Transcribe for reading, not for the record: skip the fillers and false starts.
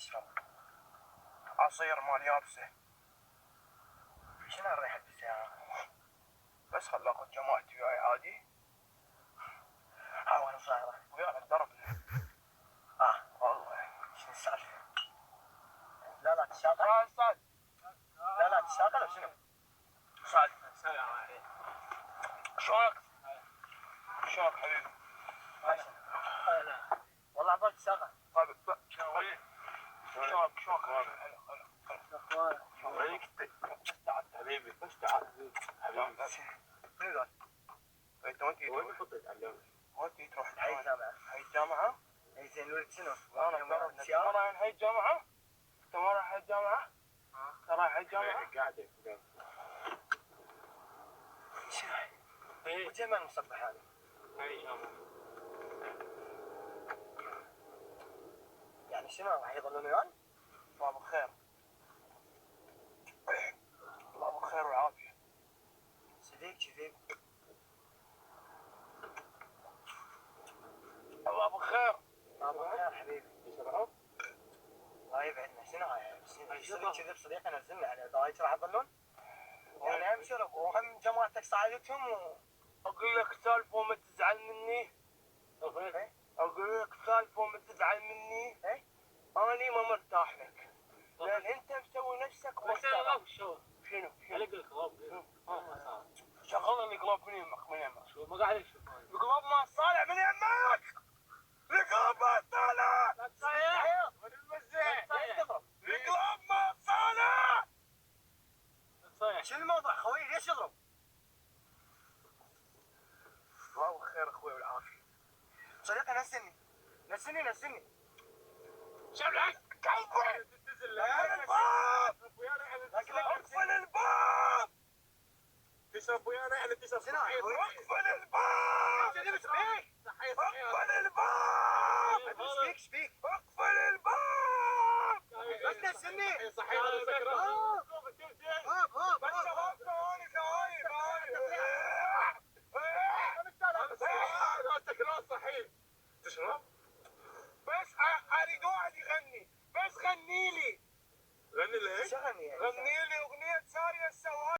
تشرب؟ عصير مال يابسه. شنو الريحة بالسيارة؟ بس خل اخذ جماعتي وياي عادي. وين صايرة؟ ويانا الدرب. والله شنو السالفة؟ لا تشتغل؟ يا استاذ. لا تشتغل وشنو؟ سعد. شلونك؟ شلونك حبيبي؟ والله عبالك تشتغل. طيب شلونك؟ وينك انت؟ بس تعال حبيبي، بس تعال حبيبي. شنو ذا؟ انت وين تروح؟ وين كنت تتعلم؟ وين تروح؟ هاي الجامعة. هاي الجامعة؟ اي زين الولد شنو؟ انا ترى رايح هاي الجامعة؟ انت ما رايح هاي الجامعة؟ انت رايح هاي الجامعة؟ قاعدة شنو هاي؟ وجمال المصبح هذا؟ هاي جامعة. يعني شنو راح يظلون وياي؟ الله بالخير. الله بالخير والعافية. صديق كذب. الله بالخير. الله بالخير حبيبي. يسمعون؟ الله يبعدنا شنو هاي؟ صديق كذب صديق نزلنا يعني هاي راح يظلون؟ يعني هم شرب وهم جماعتك صعدتهم اقول لك سالفة وما تزعل مني. اقول لك سالفة وما تزعل مني. اني ما مرتاح لك. لان انت مسوي نفسك مستغرب. شنو؟ علق القلاب شغل القلاب من يمك من يمك. شو ما قاعد يشوف القلاب ما صالح من يمك. القلاب ما صالح. لا تصيح من المزح. تضرب. القلاب ما صالح. تصيح شنو الموضوع خوي ليش يضرب؟ الله بالخير اخوي والعافية. صديقي نزلني شبلك كفل. تنزل الباب. اقفل الباب. تشرب ويانا احنا تشرب شنو اخوي؟ اقفل الباب. اقفل الباب. ايش فيك؟ اقفل الباب. بس نزلني. صحيح على سكران هوب بس شباب ثواني. سكران صحيح تشرب بس اريد واحد يغني. بس غني لي. غني ليش؟ شغلني يعني غني لي اغنية سارية السواد.